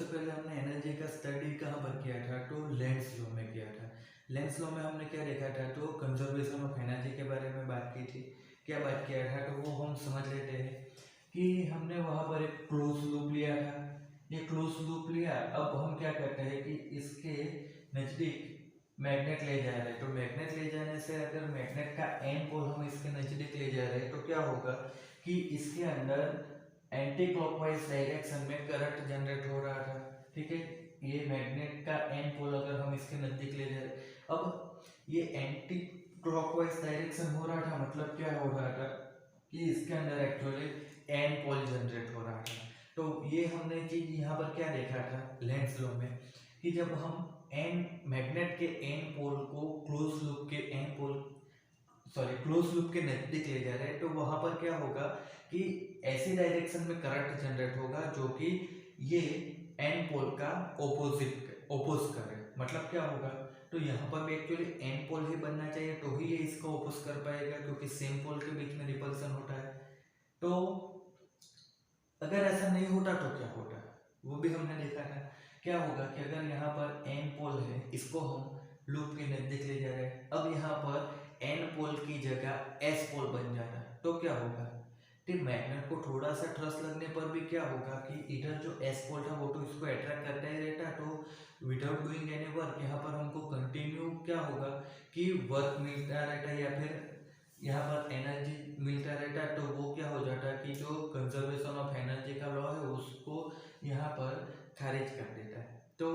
सबसे पहले हमने एनर्जी का स्टडी कहाँ पर किया था, तो लेंस लॉ में किया था। लेंस लॉ में हमने क्या देखा था, तो कंजर्वेशन ऑफ एनर्जी के बारे में बात की थी। क्या बात किया था, तो वो हम समझ लेते हैं कि हमने वहाँ पर एक क्लोज लूप लिया था। ये क्लोज लूप लिया, अब हम क्या करते हैं कि इसके नज़दीक मैग्नेट ले जा रहे हैं। तो मैग्नेट ले जाने से अगर मैग्नेट का एन पोल हम इसके नज़दीक ले जा रहे हैं, तो क्या होगा कि इसके अंदर एंटी क्लॉकवाइज डायरेक्शन में करंट जनरेट हो रहा था। ठीक है, ये मैग्नेट का एन पोल अगर हम इसके नज़दीक ले जा रहे, अब ये एंटी क्लॉकवाइज डायरेक्शन हो रहा था, मतलब क्या हो रहा था कि इसके अंदर एक्चुअली एन पोल जनरेट हो रहा था। तो ये हमने चीज यहाँ पर क्या देखा था लेंस लॉ में, कि जब हम एन मैग्नेट के एन पोल को क्लोज लूप के एन पोल क्लोज लूप के नजदीक ले जा रहे हैं, तो वहां पर क्या होगा कि ऐसी डायरेक्शन में करंट जनरेट होगा जो कि ये एन पोल का ओपोज करे। मतलब क्या होगा, तो यहाँ पर भी एक्चुअली एन पोल ही बनना चाहिए, तो ही ये इसको ओपोज कर पाएगा, क्योंकि सेम पोल के बीच में रिपल्सन होता है। तो अगर ऐसा नहीं होता तो क्या होता, वो भी हमने देखा था। क्या होगा कि अगर यहाँ पर एन पोल है, इसको हम लूप के नजदीक ले जा रहे हैं, अब यहाँ पर एन पोल की जगह एस पोल बन जाता है, तो क्या होगा कि मैग्नेट को थोड़ा सा ट्रस्ट लगने पर भी क्या होगा कि इधर जो एस पोल था वो तो इसको अट्रैक्ट करता ही रहता। तो विदाउट डूइंग एनी वर्क यहाँ पर हमको कंटिन्यू क्या होगा कि वर्क मिलता रहता है, या फिर यहाँ पर एनर्जी मिलता रहता है। तो वो क्या हो जाता है कि जो कंजर्वेशन ऑफ एनर्जी का लॉ है उसको यहाँ पर खारिज कर देता है। तो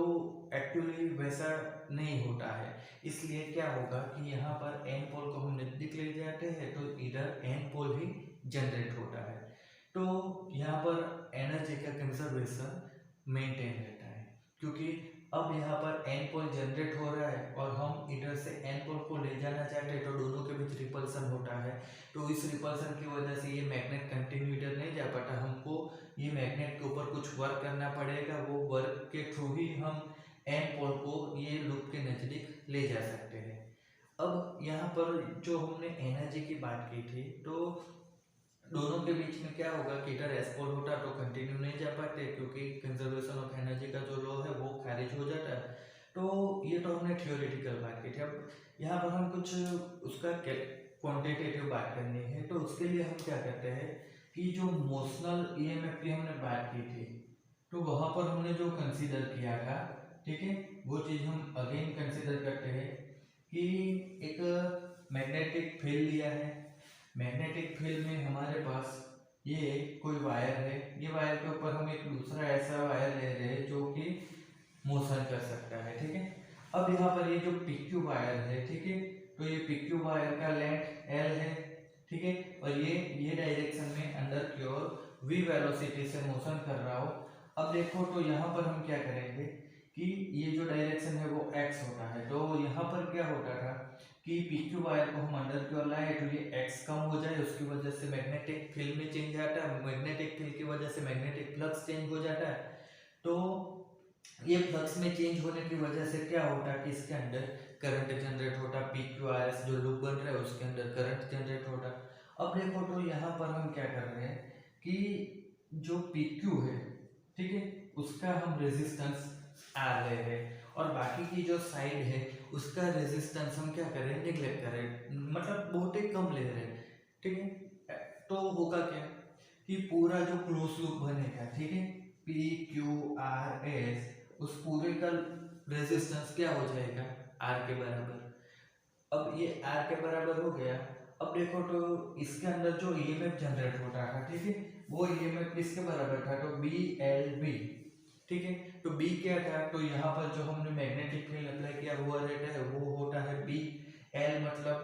एक्चुअली वैसा नहीं होता है, इसलिए क्या होगा कि यहाँ पर एन पोल को हम नजदीक ले जाते हैं, तो इधर एन पोल ही जनरेट होता है। तो यहाँ पर एनर्जी का कंजर्वेशन मेंटेन रहता है, क्योंकि अब यहाँ पर एन पोल जनरेट हो रहा है और हम इधर से एन पोल को ले जाना चाहते हैं, तो दोनों के बीच रिपल्सन होता है। तो इस रिपल्सन की वजह से ये मैग्नेट कंटिन्यू इधर नहीं जा पाता, हमको ये मैग्नेट के ऊपर कुछ वर्क करना पड़ेगा। वो वर्क के थ्रू ही हम एन पोल को ये लूप के नज़दीक ले जा सकते हैं। अब यहाँ पर जो हमने एनर्जी की बात की थी, तो दोनों के बीच में क्या होगा कि इधर एस पोल होता तो कंटिन्यू नहीं जा पाते, क्योंकि कंजर्वेशन ऑफ एनर्जी का जो लॉ है वो खारिज हो जाता है। तो ये तो हमने थियोरेटिकल बात की थी। अब यहाँ पर हम कुछ उसका क्वांटिटेटिव बात करनी है, तो उसके लिए हम क्या करते हैं कि जो मोशनल ईएमएफ की हमने बात की थी, तो वहाँ पर हमने जो कंसीडर किया था, ठीक है, वो चीज़ हम अगेन कंसीडर करते हैं कि एक मैग्नेटिक फील्ड लिया है। मैग्नेटिक फील्ड में हमारे पास ये कोई वायर है, ये वायर के ऊपर हम एक दूसरा ऐसा वायर ले रहे हैं जो कि मोशन कर सकता है। ठीक है, अब यहाँ पर ये जो PQ वायर है, ठीक है, तो ये PQ वायर का लेंथ L है। ठीक है, और ये डायरेक्शन में अंदर की ओर v वेलोसिटी से मोशन कर रहा हो। अब देखो, तो यहाँ पर हम क्या करेंगे कि ये जो डायरेक्शन है वो x होता है। तो यहाँ पर क्या होता था कि PQ वायर को हम अंदर की ओर लाए, तो ये x कम हो जाए, उसकी वजह से मैग्नेटिक फील्ड में चेंज आता है, मैग्नेटिक फील्ड की वजह से मैग्नेटिक फ्लक्स चेंज हो जाता है। तो ये फ्लक्स में चेंज होने की वजह से क्या होता है कि इसके अंदर करंट जनरेट होता है, PQRS जो लूप बन रहा है उसके अंदर करंट जनरेट होता है। अब देखो, तो यहाँ पर हम क्या कर रहे हैं कि जो PQ है, ठीक है, उसका हम रेजिस्टेंस R ले रहे हैं, और बाकी की जो साइड है उसका रेजिस्टेंस हम क्या करें, निगलेक्ट करें, मतलब बहुत ही कम ले रहे हैं। ठीक है, तो होगा क्या कि पूरा जो क्लोज लूप बनेगा, ठीक है, PQRS, उस पूरे का रेजिस्टेंस क्या हो जाएगा, R के बराबर। अब ये R के बराबर हो गया। अब देखो, तो इसके अंदर जो ईएमएफ जनरेट होता था, ठीक है, वो ईएमएफ किसके बराबर था, तो BLB। ठीक है, तो B क्या था, तो यहाँ पर जो हमने मैग्नेटिक फील्ड अप्लाई किया हुआ रहता है वो होता है BL, मतलब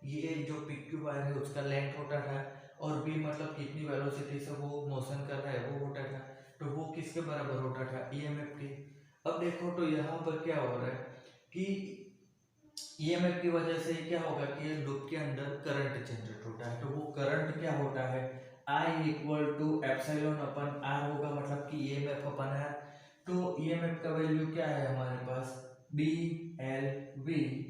ये जो PQ वायर है उसका लेंथ होता था, और B मतलब कितनी वेलोसिटी से वो मोशन कर रहा है वो होता था। तो वो किसके बराबर होता था, ईएमएफ के। अब देखो, तो यहाँ पर क्या हो रहा है कि ईएमएफ की वजह से क्या होगा कि लूप के अंदर करंट जनरेट होता है। तो वो करंट क्या होता है, I equal to epsilon upon R होगा, मतलब कि ईएमएफ अपन R। तो ईएमएफ का वैल्यू क्या है हमारे पास, BLV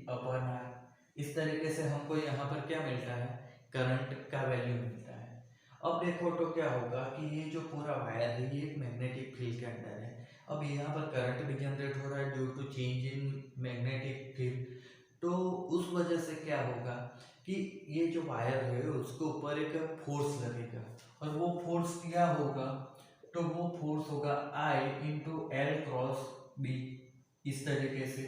अपन R। इस तरीके से हमको यहाँ पर क्या मिलता है, करंट का वैल्यू मिलता है। अब देखो, तो क्या होगा कि ये जो पूरा वायर है ये एक मैग्नेटिक फील्ड के अंदर है। अब यहाँ पर करंट भी जनरेट हो रहा है due to change in magnetic field. तो उस वजह से क्या होगा कि ये जो वायर है उसके ऊपर एक फोर्स लगेगा, और वो फोर्स क्या होगा, तो वो फोर्स होगा I into L cross B, इस तरीके से।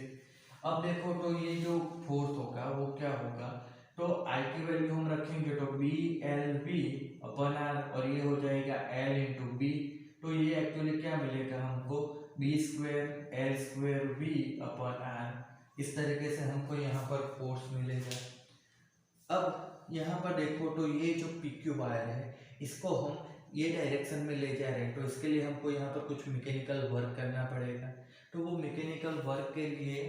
अब देखो तो ये जो फोर्स होगा वो क्या होगा, तो I की वैल्यू हम रखेंगे तो B L B upon R, और ये हो जाएगा एल इंटू बी। तो ये एक्चुअली क्या मिलेगा हमको, B square L square B upon R, इस तरीके से हमको यहाँ पर फोर्स मिलेगा। अब यहाँ पर देखो तो ये जो PQ वायर है इसको हम ये डायरेक्शन में ले जा रहे हैं, तो इसके लिए हमको यहाँ पर कुछ मैकेनिकल वर्क करना पड़ेगा। तो वो मैकेनिकल वर्क के लिए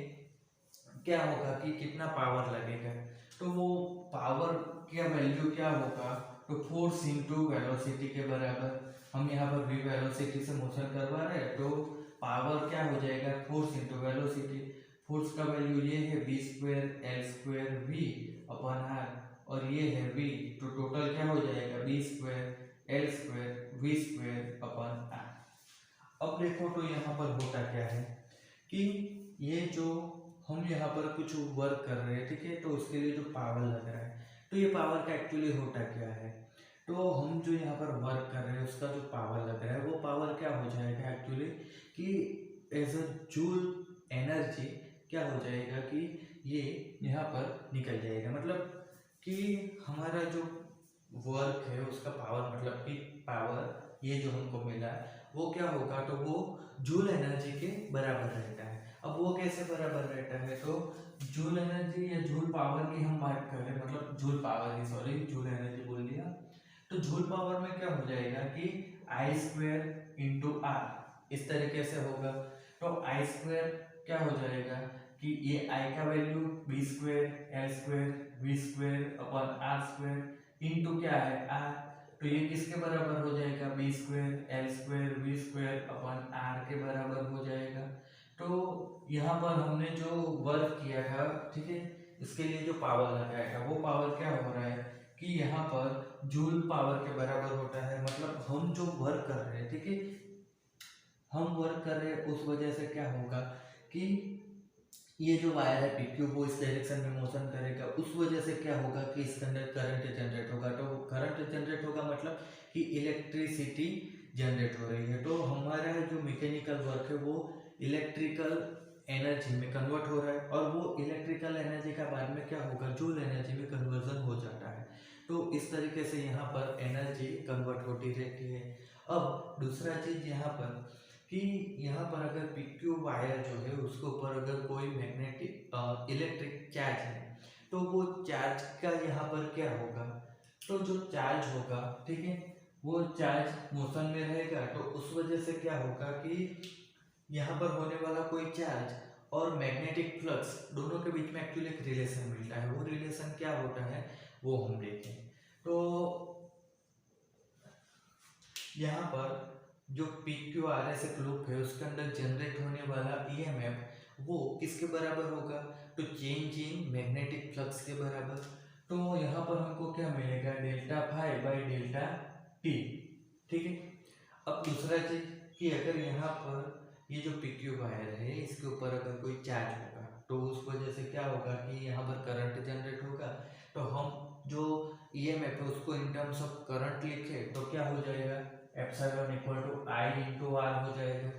क्या होगा कि कितना पावर लगेगा, तो वो पावर का वैल्यू क्या होगा, तो फोर्स इंटू वेलोसिटी के बराबर। हम यहाँ पर v वेलोसिटी से मोशन करवा रहे हैं, तो पावर क्या हो जाएगा, फोर्स इंटू वेलोसिटी। फोर्स का वैल्यू ये है B square L square V upon R, और ये है v, तो टोटल क्या हो जाएगा B square L square V square upon R. अब देखो तो यहाँ पर होता क्या है कि ये जो हम यहाँ पर कुछ वर्क कर रहे हैं, ठीक है, तो उसके लिए जो पावर लग रहा है, तो ये पावर का एक्चुअली होता क्या है, तो हम जो यहाँ पर वर्क कर रहे हैं उसका जो पावर लग रहा है वो पावर क्या हो जाएगा एक्चुअली कि एज अ जूल एनर्जी क्या हो जाएगा कि ये यहाँ पर निकल जाएगा। मतलब कि हमारा जो वर्क है उसका पावर, मतलब कि पावर ये जो हमको मिला है वो क्या होगा, तो वो जूल एनर्जी के बराबर रहता है। अब वो कैसे बराबर रहता है, तो जूल एनर्जी या जूल पावर की हम बात करें, मतलब जूल पावर ही, सॉरी जूल एनर्जी बोल दिया, तो जूल पावर में क्या हो जाएगा कि आई स्क्वेयर इंटू आर, इस तरीके से होगा। तो आई स्क्वेयर क्या हो जाएगा कि ये आई का value B square L square V square upon R square into क्या है आर, तो ये किसके बराबर हो जाएगा, B square L square V square upon R के बराबर हो जाएगा। तो यहाँ पर हमने जो वर्क किया था, ठीक है, इसके लिए जो पावर लगाया था वो पावर क्या हो रहा है कि यहाँ पर जूल पावर के बराबर होता है। मतलब हम जो वर्क कर रहे हैं, ठीक है, हम वर्क कर रहे हैं, उस वजह से क्या होगा कि ये जो वायर है PQ वो इस डायरेक्शन में मोशन करेगा, उस वजह से क्या होगा कि इसके अंदर करंट जनरेट होगा। तो करंट जनरेट होगा मतलब कि इलेक्ट्रिसिटी जनरेट हो रही है, तो हमारा जो मैकेनिकल वर्क है वो इलेक्ट्रिकल एनर्जी में कन्वर्ट हो रहा है, और वो इलेक्ट्रिकल एनर्जी का बाद में क्या होगा, जूल एनर्जी में कन्वर्जन हो जाता है। तो इस तरीके से यहाँ पर एनर्जी कन्वर्ट होती रहती है। अब दूसरा चीज यहाँ पर कि यहाँ पर अगर PQ वायर जो है उसके ऊपर अगर कोई मैग्नेटिक इलेक्ट्रिक चार्ज है, तो वो चार्ज का यहाँ पर क्या होगा, तो जो चार्ज होगा, ठीक है, वो चार्ज मोशन में रहेगा, तो उस वजह से क्या होगा कि यहाँ पर होने वाला कोई चार्ज और मैग्नेटिक फ्लक्स दोनों के बीच में एक्चुअली एक रिलेशन मिलता है। वो रिलेशन क्या होता है वो हम देखें। तो यहाँ पर जो PQRS एक लूप है उसके अंदर जनरेट होने वाला EMF वो किसके बराबर होगा, तो चेंज इन मैग्नेटिक फ्लक्स के बराबर। तो यहाँ पर हमको क्या मिलेगा, delta phi by delta T, ठीक है। अब दूसरा चीज कि अगर यहाँ पर ये जो PQ वायर है इसके ऊपर अगर कोई चार्ज होगा, तो उस वजह से क्या होगा कि यहाँ पर करंट जनरेट होगा। तो हम जो EMF है उसको इन टर्म्स ऑफ करंट लिखे तो क्या हो जाएगा, epsilon equal to I into R हो जाएगा।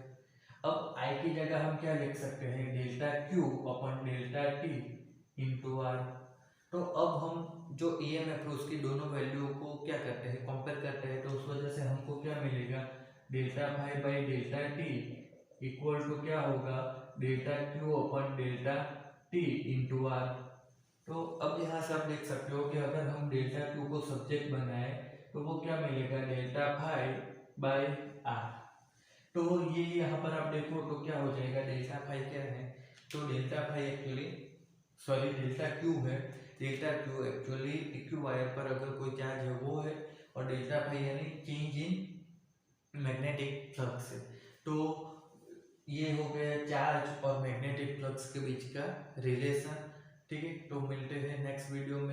अब आई की जगह हम क्या लिख सकते हैं, delta Q upon delta T into R. तो अब हम जो EMF है उसकी दोनों वैल्यू को क्या करते हैं, कंपेयर करते हैं, तो उस वजह से हमको क्या मिलेगा, delta phi by delta T equal to क्या होगा, delta Q upon delta T into R. तो अब यहाँ से आप देख सकते हो कि अगर हम डेल्टा क्यू को सब्जेक्ट बनाए तो वो क्या मिलेगा, डेल्टा फाई बाई आर। तो ये यहाँ पर आप देखो तो क्या हो जाएगा, डेल्टा फाई क्या है, तो delta phi actually, sorry delta Q है, delta Q actually PQ wire पर अगर कोई चार्ज है वो है, और डेल्टा फाई यानी चेंज इन मैग्नेटिक फ्लक्स है। तो ये हो गया चार्ज और मैग्नेटिक फ्लक्स के बीच का रिलेशन, ठीक है। तो मिलते हैं नेक्स्ट वीडियो में।